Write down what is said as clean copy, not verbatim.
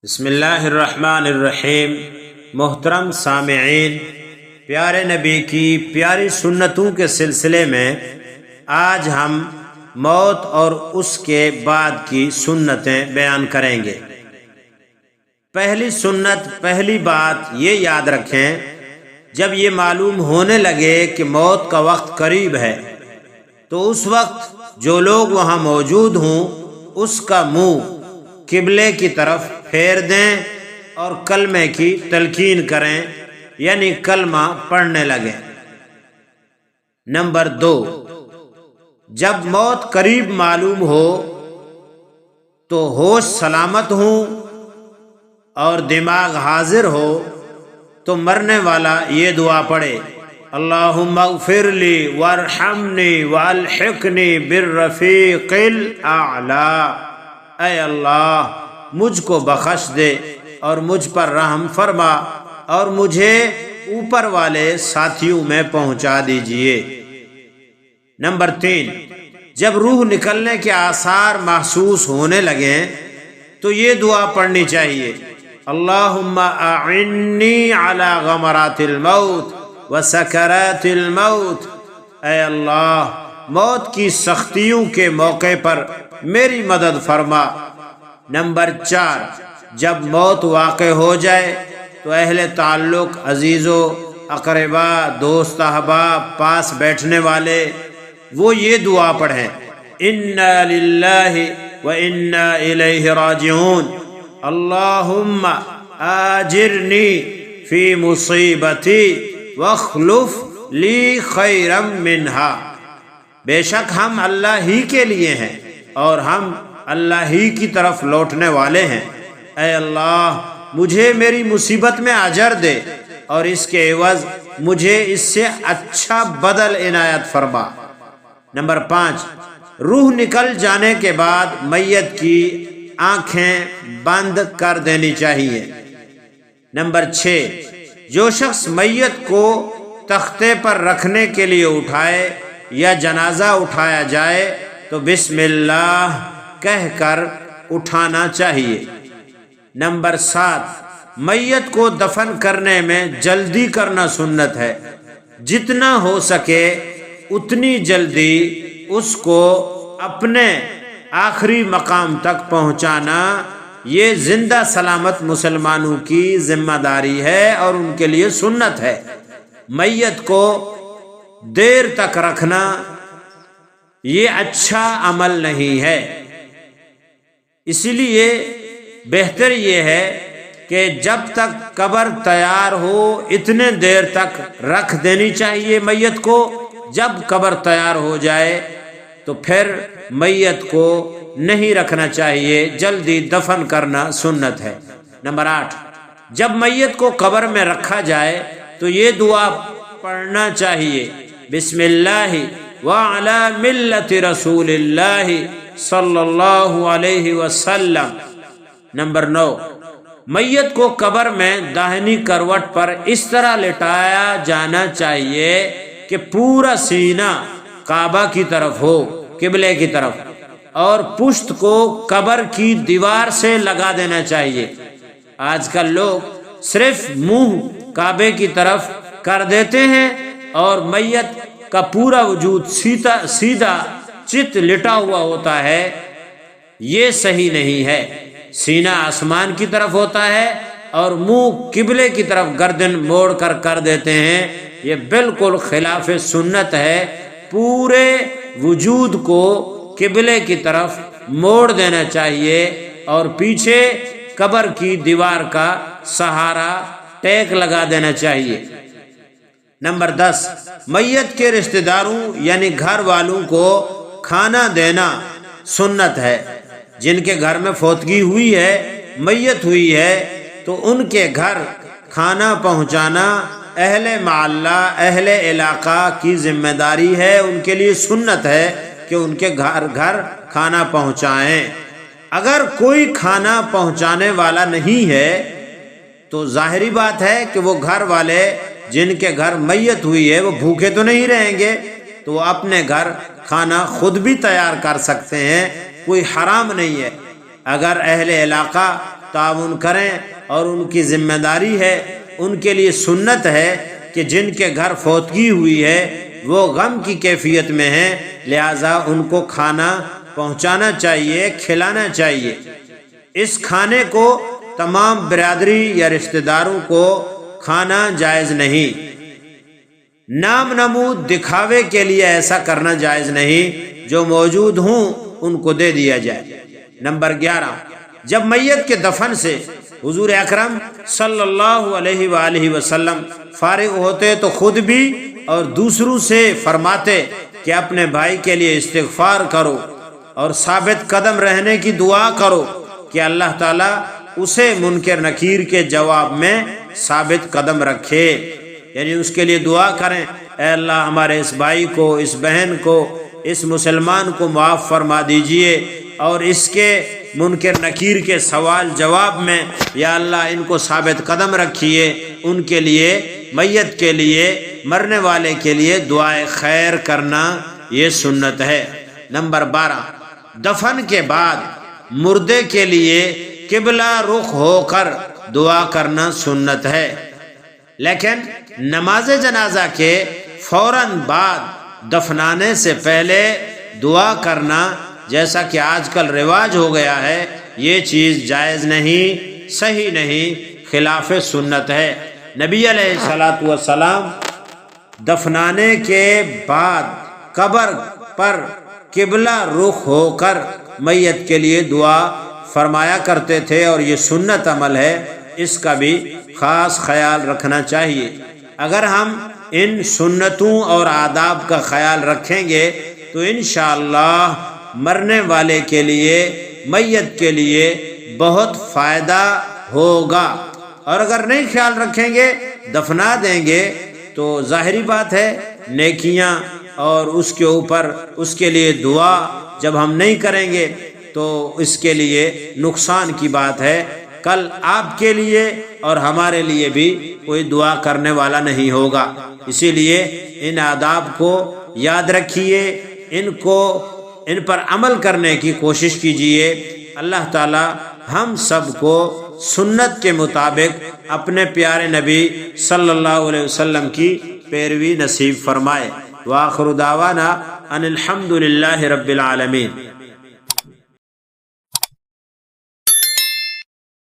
بسم اللہ الرحمن الرحیم۔ محترم سامعین، پیارے نبی کی پیاری سنتوں کے سلسلے میں آج ہم موت اور اس کے بعد کی سنتیں بیان کریں گے۔ پہلی سنت، پہلی بات یہ یاد رکھیں، جب یہ معلوم ہونے لگے کہ موت کا وقت قریب ہے تو اس وقت جو لوگ وہاں موجود ہوں اس کا منہ قبلے کی طرف پھیر دیں اور کلمے کی تلقین کریں، یعنی کلمہ پڑھنے لگیں۔ نمبر 2، جب موت قریب معلوم ہو تو ہوش سلامت ہوں اور دماغ حاضر ہو تو مرنے والا یہ دعا پڑھے: اللہم اغفر لی وارحمنی والحقنی بالرفیق الاعلی۔ اے اللہ، مجھ کو بخش دے اور مجھ پر رحم فرما اور مجھے اوپر والے ساتھیوں میں پہنچا دیجئے۔ نمبر 3، جب روح نکلنے کے آثار محسوس ہونے لگیں تو یہ دعا پڑھنی چاہیے: اللہم اعنی علی غمرات الموت وسکرات الموت۔ اے اللہ، موت کی سختیوں کے موقع پر میری مدد فرما۔ نمبر 4، جب موت واقع ہو جائے تو اہل تعلق، عزیزوں، اقربا، دوست احباب، پاس بیٹھنے والے وہ یہ دعا پڑھیں: انا للہ وانا الیہ راجعون، اللہم آجرنی فی مصیبتی واخلف لی خیرا منہا۔ بے شک ہم اللہ ہی کے لیے ہیں اور ہم اللہ ہی کی طرف لوٹنے والے ہیں۔ اے اللہ، مجھے میری مصیبت میں اجر دے اور اس کے عوض مجھے اس سے اچھا بدل عنایت فرما۔ نمبر 5، روح نکل جانے کے بعد میت کی آنکھیں بند کر دینی چاہیے۔ نمبر 6، جو شخص میت کو تختے پر رکھنے کے لیے اٹھائے یا جنازہ اٹھایا جائے تو بسم اللہ کہہ کر اٹھانا چاہیے۔ نمبر 7، میت کو دفن کرنے میں جلدی کرنا سنت ہے۔ جتنا ہو سکے اتنی جلدی اس کو اپنے آخری مقام تک پہنچانا یہ زندہ سلامت مسلمانوں کی ذمہ داری ہے اور ان کے لیے سنت ہے۔ میت کو دیر تک رکھنا یہ اچھا عمل نہیں ہے، اسی لیے بہتر یہ ہے کہ جب تک قبر تیار ہو اتنے دیر تک رکھ دینی چاہیے میت کو۔ جب قبر تیار ہو جائے تو پھر میت کو نہیں رکھنا چاہیے، جلدی دفن کرنا سنت ہے۔ نمبر 8، جب میت کو قبر میں رکھا جائے تو یہ دعا پڑھنا چاہیے: بسم اللہ وعلی ملت رسول اللہ صلی اللہ علیہ وسلم۔ نمبر 9، میت کو قبر میں داہنی کروٹ پر اس طرح لٹایا جانا چاہیے کہ پورا سینہ کعبہ کی طرف ہو، قبلے کی طرف، اور پشت کو قبر کی دیوار سے لگا دینا چاہیے۔ آج کل لوگ صرف منہ کعبے کی طرف کر دیتے ہیں اور میت کا پورا وجود سیدھا چت لٹا ہوا ہوتا ہے، یہ صحیح نہیں ہے۔ سینہ آسمان کی طرف ہوتا ہے اور منہ قبلے کی طرف گردن موڑ کر دیتے ہیں، یہ بالکل خلاف سنت ہے۔ پورے وجود کو قبلے کی طرف موڑ دینا چاہیے اور پیچھے قبر کی دیوار کا سہارا ٹیک لگا دینا چاہیے۔ نمبر 10، میت کے رشتہ داروں یعنی گھر والوں کو کھانا دینا سنت ہے۔ جن کے گھر میں فوتگی ہوئی ہے، میت ہوئی ہے، تو ان کے گھر کھانا پہنچانا اہل محلہ، اہل علاقہ کی ذمہ داری ہے۔ ان کے لیے سنت ہے کہ ان کے گھر کھانا پہنچائیں۔ اگر کوئی کھانا پہنچانے والا نہیں ہے تو ظاہری بات ہے کہ وہ گھر والے جن کے گھر میت ہوئی ہے وہ بھوکے تو نہیں رہیں گے، تو وہ اپنے گھر کھانا خود بھی تیار کر سکتے ہیں، کوئی حرام نہیں ہے۔ اگر اہل علاقہ تعاون کریں، اور ان کی ذمہ داری ہے، ان کے لیے سنت ہے کہ جن کے گھر فوتگی ہوئی ہے وہ غم کی کیفیت میں ہیں، لہذا ان کو کھانا پہنچانا چاہیے، کھلانا چاہیے۔ اس کھانے کو تمام برادری یا رشتہ داروں کو کھانا جائز نہیں۔ نام نمود دکھاوے کے لیے ایسا کرنا جائز نہیں، جو موجود ہوں ان کو دے دیا جائے۔ نمبر 11، جب میت کے دفن سے حضور اکرم صلی اللہ علیہ وآلہ وسلم فارغ ہوتے تو خود بھی اور دوسروں سے فرماتے کہ اپنے بھائی کے لیے استغفار کرو اور ثابت قدم رہنے کی دعا کرو کہ اللہ تعالیٰ اسے منکر نکیر کے جواب میں ثابت قدم رکھے، یعنی اس کے لیے دعا کریں، اے اللہ ہمارے اس بھائی کو، اس بہن کو، اس مسلمان کو معاف فرما دیجئے، اور اس کے منکر نکیر کے سوال جواب میں یا اللہ ان کو ثابت قدم رکھیے۔ ان کے لیے، میت کے لیے، مرنے والے کے لیے دعائے خیر کرنا یہ سنت ہے۔ نمبر 12، دفن کے بعد مردے کے لیے قبلہ رخ ہو کر دعا کرنا سنت ہے، لیکن نماز جنازہ کے فوراً بعد دفنانے سے پہلے دعا کرنا، جیسا کہ آج کل رواج ہو گیا ہے، یہ چیز جائز نہیں، صحیح نہیں، خلاف سنت ہے۔ نبی علیہ الصلوۃ والسلام دفنانے کے بعد قبر پر قبلہ رخ ہو کر میت کے لیے دعا فرمایا کرتے تھے، اور یہ سنت عمل ہے، اس کا بھی خاص خیال رکھنا چاہیے۔ اگر ہم ان سنتوں اور آداب کا خیال رکھیں گے تو انشاءاللہ مرنے والے کے لیے، میت کے لیے بہت فائدہ ہوگا، اور اگر نہیں خیال رکھیں گے، دفنا دیں گے، تو ظاہری بات ہے نیکیاں اور اس کے اوپر اس کے لیے دعا جب ہم نہیں کریں گے تو اس کے لیے نقصان کی بات ہے۔ کل آپ کے لیے اور ہمارے لیے بھی کوئی دعا کرنے والا نہیں ہوگا۔ اسی لیے ان آداب کو یاد رکھیے، ان پر عمل کرنے کی کوشش کیجیے۔ اللہ تعالی ہم سب کو سنت کے مطابق اپنے پیارے نبی صلی اللہ علیہ وسلم کی پیروی نصیب فرمائے۔ وآخر دعوانا ان الحمد للہ رب العالمین۔